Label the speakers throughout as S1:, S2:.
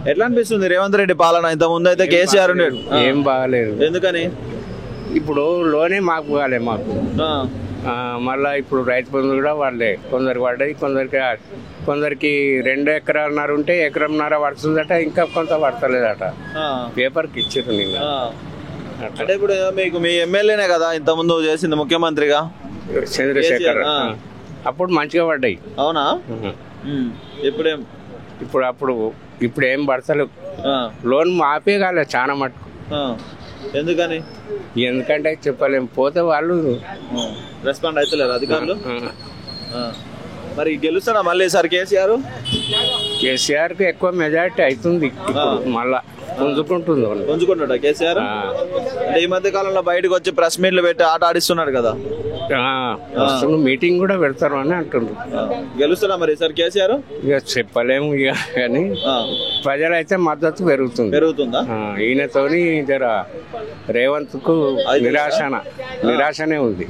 S1: ఎట్లా అనిపిస్తుంది రేవంత్ రెడ్డి పాలన? ఇంత ముందు అయితే కేసీఆర్ ఉండేది.
S2: ఏం బాగాలేదు.
S1: ఎందుకని?
S2: ఇప్పుడు లోనే మాకు కాలే మాకు. మళ్ళీ ఇప్పుడు రైతు బంధు కూడా వాళ్ళే, కొందరికి పడ్డాయి, కొందరికి 2 ఎకరాలన్నర ఉంటే 1.5 ఎకరం పడుతుందట, ఇంకా కొంత పడతలేదట. పేపర్కి ఇచ్చారు నిన్న.
S1: అంటే ఇప్పుడు మీకు మీ ఎమ్మెల్యేనే కదా ఇంత ముందు చేసింది ముఖ్యమంత్రిగా,
S2: చంద్రశేఖర్. అప్పుడు మంచిగా పడ్డాయి.
S1: అవునా? ఇప్పుడేం?
S2: ఇప్పుడు ఏం పడతలేవు. లోన్ మాపే కాలే చాలా మటుకు.
S1: ఎందుకని?
S2: ఎందుకంటే చెప్పలేం, పోతే వాళ్ళు
S1: రెస్పాండ్ అవుతలేరు అధికారులు. మరి గెలుస్తాడా మళ్ళీ సార్ కేసీఆర్?
S2: కేసీఆర్కి ఎక్కువ మెజారిటీ అవుతుంది మళ్ళా.
S1: పుంజుకుంటాడా కేసీఆర్? అంటే ఈ మధ్య కాలంలో బయటకు వచ్చి ప్రెస్ మీట్లు పెట్టి ఆట ఆడిస్తున్నాడు కదా,
S2: మీటింగ్ కూడా పెడతారు అని అంటున్నారు.
S1: గెలుస్తాడా మరి సార్ కేసీఆర్?
S2: ఇక చెప్పలేము ఇక, కానీ ప్రజలైతే మద్దతు పెరుగుతుందా? ఈయనతోని జర రేవంత్ కు నిరాశనే ఉంది.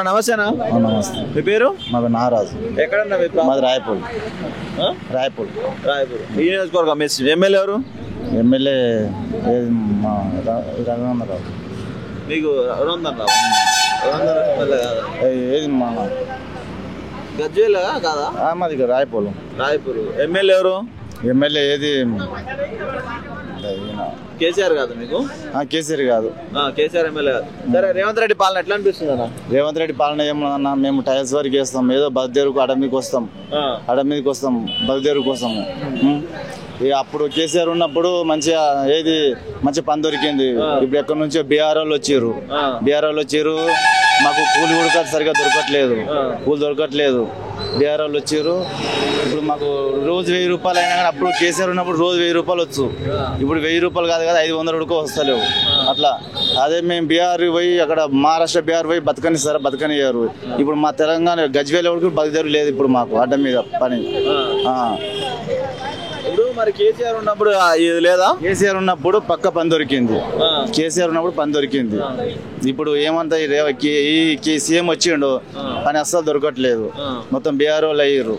S1: నమస్తేనా?
S3: నమస్తే.
S1: మీ పేరు?
S3: మాది నాగరాజు.
S1: ఎక్కడన్నా?
S3: మాది రాయపూర్.
S1: ఈ నియోజకవర్గం మీ ఎమ్మెల్యే ఎవరు?
S3: ఎమ్మెల్యే రఘునందరావు.
S1: మీకు రఘునందరావు
S3: ఏది మా
S1: గజ్వేల్ కాదా?
S3: మాది రాయపూర్.
S1: ఎమ్మెల్యే ఎవరు?
S3: ఎమ్మెల్యే ఏది
S1: కేసీఆర్ కాదు మీకు?
S3: కేసీఆర్ కాదు.
S1: కేసీఆర్ ఎమ్మెల్యే కాదు. సరే, రేవంత్ రెడ్డి పాలన ఎట్లా అనిపిస్తుంది అన్న?
S3: రేవంత్ రెడ్డి పాలన ఏమన్నా, మేము టైల్స్ వరకు వేస్తాం, ఏదో బద్దెరుకు అడమికి వస్తాం, బద్దెరుకు వస్తాము. అప్పుడు కేసీఆర్ ఉన్నప్పుడు మంచిగా మంచి పని దొరికింది. ఇప్పుడు ఎక్కడి నుంచో బీఆర్ వాళ్ళు వచ్చిర్రు, మాకు కూలి కూడా సరిగా దొరకట్లేదు. బీఆర్ వాళ్ళు వచ్చిర్రు. ఇప్పుడు మాకు రోజు 1000 రూపాయలు అయినా కానీ అప్పుడు కేసీఆర్ ఉన్నప్పుడు రోజు 1000 రూపాయలు వచ్చు. ఇప్పుడు 1000 రూపాయలు కాదు కదా, 500 కూడా వస్తలేవు. అట్లా అదే మేము బీఆర్ పోయి అక్కడ మహారాష్ట్ర బీఆర్ పోయి బతకనియ్యారు. ఇప్పుడు మా తెలంగాణ గజ్వేల్ వరకు బతిదేరు లేదు ఇప్పుడు మాకు అడ్డం మీద పని.
S1: ఇప్పుడు మరి కేసీఆర్ ఉన్నప్పుడు ఇది లేదా?
S3: కేసీఆర్ ఉన్నప్పుడు పక్క పని దొరికింది. ఇప్పుడు ఏమంతా ఈ సీఎం వచ్చిండు, పని అస్సలు దొరకట్లేదు. మొత్తం బీఆర్ వాళ్ళు అయ్యారు.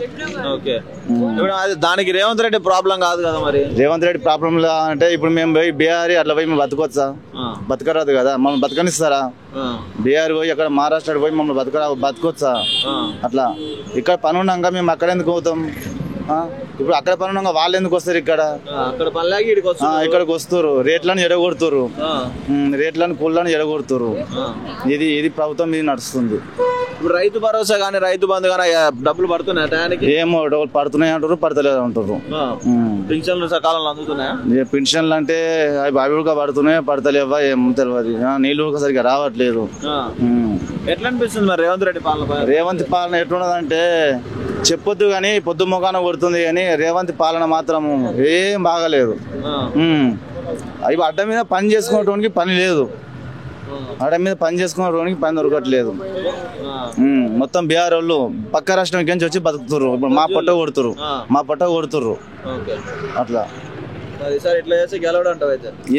S1: దానికి రేవంత్ రెడ్డి ప్రాబ్లం కాదు కదా మరి?
S3: రేవంత్ రెడ్డి ప్రాబ్లం అంటే ఇప్పుడు మేము పోయి బీఆర్ అట్లా పోయి మేము బతకొచ్చా? బతకరాదు కదా, మమ్మల్ని బతకనిస్తారా? బీఆర్ పోయి అక్కడ మహారాష్ట్ర పోయి మమ్మల్ని బతకొచ్చా? అట్లా ఇక్కడ పని ఉన్నాక మేము అక్కడ ఎందుకు పోతాం? ఇప్పుడు అక్కడ పని ఉన్నాక వాళ్ళు ఎందుకు వస్తారు? ఇక్కడికి వస్తారు, రేట్లను ఎడగొడుతురు, కూలను ఎడగొడుతురు. ఇది ప్రభుత్వం మీద నడుస్తుంది.
S1: ఇప్పుడు రైతు భరోసా కానీ రైతు బంధు కానీ డబ్బులు పడుతున్నాయి టయానికి?
S3: ఏమో డబ్బులు పడుతున్నాయి అంటారు, పడతలేదు అంటారు.
S1: పింఛన్లు సకాలంలో అందుతున్నాయా?
S3: పింఛన్లు అంటే అవి కూడా పడుతున్నాయి, పడతలేవా ఏమో తెలియదు. నీళ్ళు కూడా సరిగ్గా రావట్లేదు.
S1: ఎట్లా అనిపిస్తుంది మరి రేవంత్ రెడ్డి పాలన?
S3: రేవంత్ పాలన ఎట్లున్నదంటే చెప్పొద్దు కానీ పొద్దు మొఖాన కొడుతుంది, కానీ రేవంత్ పాలన మాత్రం ఏం బాగాలేదు. అవి అడ్డ మీద పని చేసుకునేటోనికి పని లేదు, పని దొరకట్లేదు. మొత్తం బీఆర్ వాళ్ళు పక్క రాష్ట్రం నుంచి వచ్చి బతుకుతుర్రు. ఇప్పుడు మా పొట్ట కొడుతుర్రు. అట్లా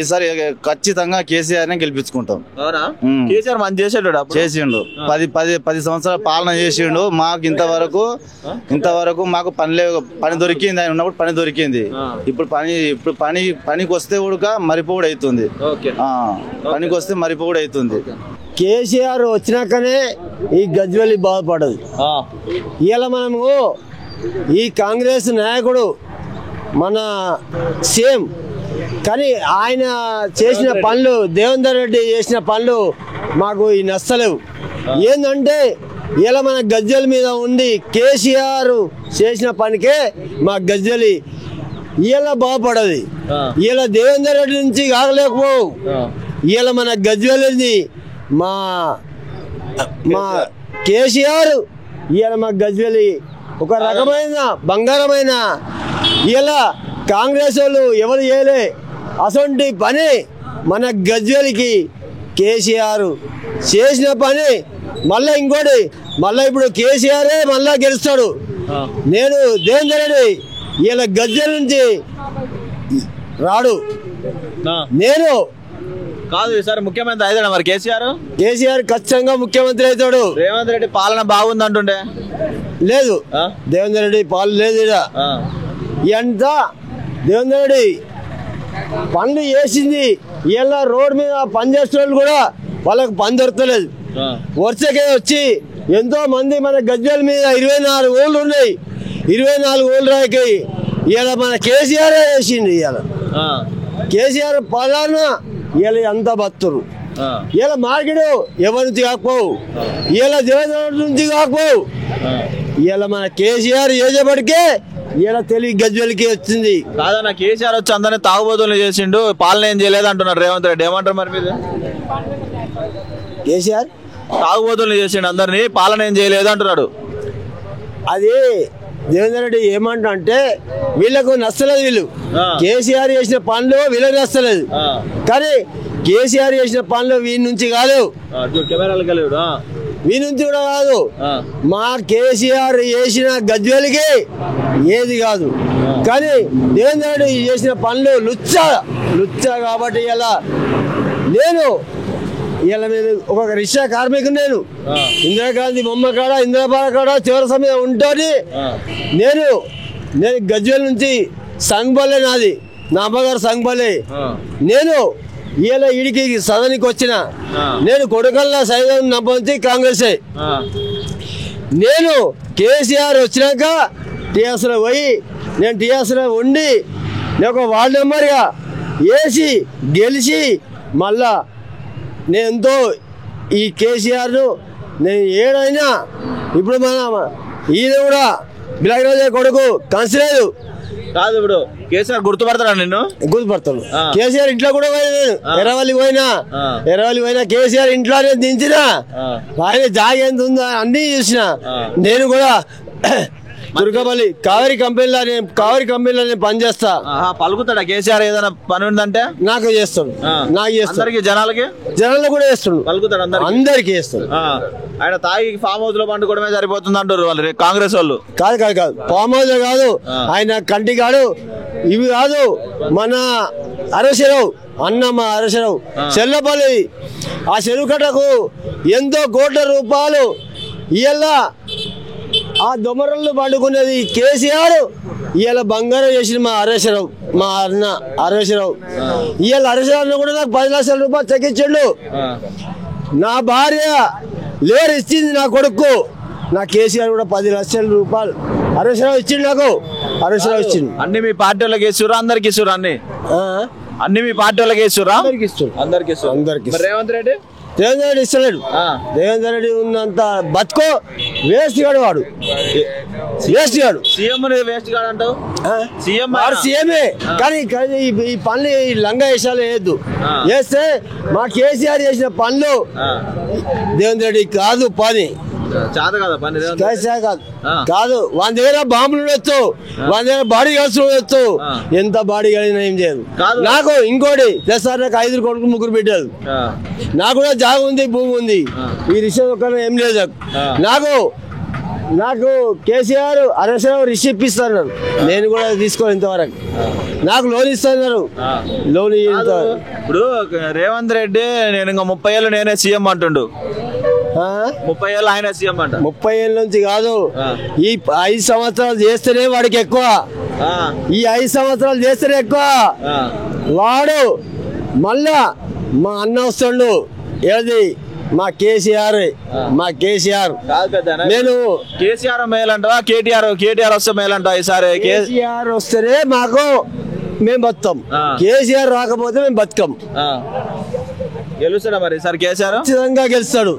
S3: ఈసారి ఖచ్చితంగా కేసీఆర్ నే గెలిపించుకుంటాం.
S1: కేసీఆర్ మంచి
S3: చేసిండు. 10 సంవత్సరాల పాలన చేసిండు. మాకు ఇంతవరకు మాకు పని దొరికింది. ఆయన ఉన్నప్పుడు పని దొరికింది. ఇప్పుడు పనికి వస్తే కూడా మరిపోడు అవుతుంది. పనికి వస్తే మరిపోడు అవుతుంది.
S4: కేసీఆర్ వచ్చినాకనే ఈ గజ్వేల్ బాధపడదు. ఇలా మనము ఈ కాంగ్రెస్ నాయకుడు మన సీఎం, కానీ ఆయన చేసిన పనులు, దేవేందర్ రెడ్డి చేసిన పనులు మాకు ఈ నచ్చలేవు. ఏంటంటే ఇలా మన గజ్వేల్ మీద ఉంది. కేసీఆర్ చేసిన పనికే మా గజ్వేల్ ఇలా బాగుపడది. ఇలా దేవేందర్ రెడ్డి నుంచి కాగలేకపోవు. ఇలా మన గజ్వేల్ మా కేసీఆర్ ఇలా మా గజ్వేల్ ఒక రకమైన బంగారమైన. ఇలా కాంగ్రెస్ వాళ్ళు ఎవరు చేయలే అసొంటి పని మన గజ్వేల్కి కేసీఆర్ చేసిన పని. మళ్ళీ ఇంకోటి, ఇప్పుడు కేసీఆరే మళ్ళా గెలుస్తాడు. నేను దేవేందర్ రెడ్డి ఇలా గజ్వేల్ నుంచి రాడు. నేను
S1: కాదు ఈసారి ముఖ్యమంత్రి అవుతాడు మరి
S4: కేసీఆర్ ఖచ్చితంగా ముఖ్యమంత్రి అవుతాడు.
S1: రేవంత్ రెడ్డి పాలన బాగుంది అంటుండే
S4: లేదు, దేవేందర్ రెడ్డి పాలన లేదు. ఎంత దేవేంద్ర రెడ్డి పనులు చేసింది. ఇలా రోడ్ మీద పని చేసిన వాళ్ళు కూడా వాళ్ళకి పని దొరకలేదు. వర్షకే వచ్చి ఎంతో మంది మన గజ్వేల్ మీద 24 ఊళ్ళు ఉన్నాయి. 24 ఊళ్ళు రాకి ఇలా మన కేసీఆర్ చేసింది. ఇలా కేసీఆర్ పలానా ఇలా అంతా బతురు. ఇలా మార్కెట్ ఎవరి నుంచి కాకపోవు, ఇలా దేవేంద్ర నుంచి కాకపోవు. ఇలా మన కేసీఆర్ చేసేపటికే ఇలా తెలివి గజ్వేల్కి వచ్చింది.
S1: కాదన్న కేసీఆర్ వచ్చి అందరినీ తాగుబోతులు చేసిండు, పాలన ఏం చేయలేదు అంటున్నారు రేవంత్ రెడ్డి. ఏమంటారు మరి మీద?
S4: కేసీఆర్
S1: తాగుబోతులు చేసిండు, అందరినీ పాలన ఏం చేయలేదు అంటున్నాడు.
S4: అది దేవేంద్ర రెడ్డి ఏమంటా అంటే వీళ్ళకు నచ్చలేదు. వీళ్ళు కేసీఆర్ చేసిన పనులు వీళ్ళకి నచ్చలేదు. కానీ కేసీఆర్ చేసిన పనులు వీరి నుంచి కాదు, వీరి నుంచి కూడా కాదు. మా కేసీఆర్ చేసిన గజ్వేల్కి ఏది కాదు. కానీ దేవేంద్ర రెడ్డి చేసిన పనులు లుచ్చ కాబట్టి ఇలా నేను ఒక రిక్షా కార్మికుడు. నేను ఇందిరాగాంధీ బొమ్మ కాడ ఇందిరాబాద్ కాడ చివరి సమయం ఉంటుంది. నేను గజ్వేల్ నుంచి సంగబల్లే, నాది నా అమ్మగారు సంగబల్లే. నేను ఇలా ఇడికి సదనికి వచ్చిన నేను కొడుకల్లా సైతం నమ్మంచి కాంగ్రెస్. నేను కేసీఆర్ వచ్చినాక టీఆర్ఎస్లో పోయి నేను టీఆర్ఎస్లో ఉండి నేను ఒక వార్డు మెంబర్గా వేసి గెలిచి మళ్ళా నేను ఎంతో ఈ కేసీఆర్ను నేను ఏడైనా ఇప్పుడు మన ఈయన కూడా బిలాగిరాజు కొడుకు కన్సలేదు
S1: కాదు. ఇప్పుడు కేసీఆర్ గుర్తుపడతాడా నిన్ను?
S4: గుర్తుపడతాడు. కేసీఆర్ ఇంట్లో కూడా పోయినా నేను ఎర్రవల్లి పోయినా కేసీఆర్ ఇంట్లోనే దించిన ఆయన జాగ ఎంత ఉందో అన్ని చూసిన. నేను కూడా దుర్గపల్లి కావేరీ కంపెనీలో నేను పనిచేస్తా.
S1: పలుకుతాడా కేసీఆర్ ఏదైనా పని ఉందంటే?
S4: నాకు చేస్తాడు. జనాలకు కూడా చేస్తాడు.
S1: పలుకుతాడు,
S4: అందరికి చేస్తాడు.
S1: ఆయన తాగి ఫామ్ హౌస్ లో పండుకోవడమే సరిపోతుంది అంటారు వాళ్ళు కాంగ్రెస్ వాళ్ళు.
S4: కాదు ఫామ్ హౌస్ కాదు, ఆయన కంటి కాడు ఇవి కాదు. మన అరసరావు మా అరసరావు చెల్లపల్లి ఆ చెరువు కట్టకు ఎంతో కోట్ల రూపాయలు ఇలా ఆ దొమరల్లో పండుకునేది కేసీఆర్. ఇవాళ బంగారం చేసిన మా హరేశ్వరరావు, మా అన్న హరేశ్వరరావు. ఇవాళ హరేశ్వరరావు కూడా నాకు 10 లక్షల రూపాయలు చెక్కించాడు. నా భార్య లేరు ఇచ్చింది నా కొడుకు. నా కేసీఆర్ కూడా 10 లక్షల రూపాయలు హరేశ్వరరావు ఇచ్చిండు. నాకు హరేశ్వరరావు ఇచ్చిండు.
S1: అన్ని మీ పార్టీ వాళ్ళకి ఇస్తురా? అందరికి ఇస్తురా? అన్ని మీ పార్టీ వాళ్ళకి ఇస్తురా? అందరికి. రేవంత్ రెడ్డి
S4: ఇస్తలేడు. రేవంత్ రెడ్డి ఉన్నంత బతుకో వేస్ట్ గాడు వాడు. సీఎంఏ కానీ ఈ పనులు ఈ లంగా వేసాలు వేయద్దు. వేస్తే మా కేసీఆర్ చేసిన పనులు రేవంత్ రెడ్డి కాదు పని కాదు. వాని దగ్గర బాంబులు ఉండొచ్చు, వాని దగ్గర బాడీ గార్డ్స్ ఉండొచ్చు. ఎంత బాడీ గార్డ్ ఏం చేయదు. నాకు ఇంకోటి సార్, నాకు 5 కొడుకు 3 బిడ్డలు. నాకు కూడా జాగ ఉంది, భూమి ఉంది. ఈ విషయం ఒక్క ఏం లేదు. నాకు కేసీఆర్ హరేశ్వరరావు రిసిప్ట్ ఇస్తున్నారు. నేను కూడా తీసుకోవాలి ఇంతవరకు. నాకు లోన్ ఇస్తున్నారు. లోన్
S1: ఇప్పుడు రేవంత్ రెడ్డి నేను ఇంకా 30 ఏళ్ళు నేనే సీఎం అంటుండు. 30 ఏళ్ళు ఆయన సీఎం అంట.
S4: 30 ఏళ్ళ నుంచి కాదు, ఈ 5 సంవత్సరాలు చేస్తేనే వాడికి ఎక్కువ. ఈ 5 సంవత్సరాలు చేస్తేనే ఎక్కువ. వాడు మళ్ళా మా అన్న వస్తాడు. ఏది మా కేసీఆర్ నేను
S1: కేసీఆర్ మేలంటా కేటీఆర్ వస్తే మేలంటా? ఈసారి
S4: కేసీఆర్ వస్తేనే మాకు మేము బతుకం. కేసీఆర్ రాకపోతే మేము బతుకం.
S1: గెలుస్తాడా మరి ఈసారి కేసీఆర్?
S4: ఖచ్చితంగా గెలుస్తాడు.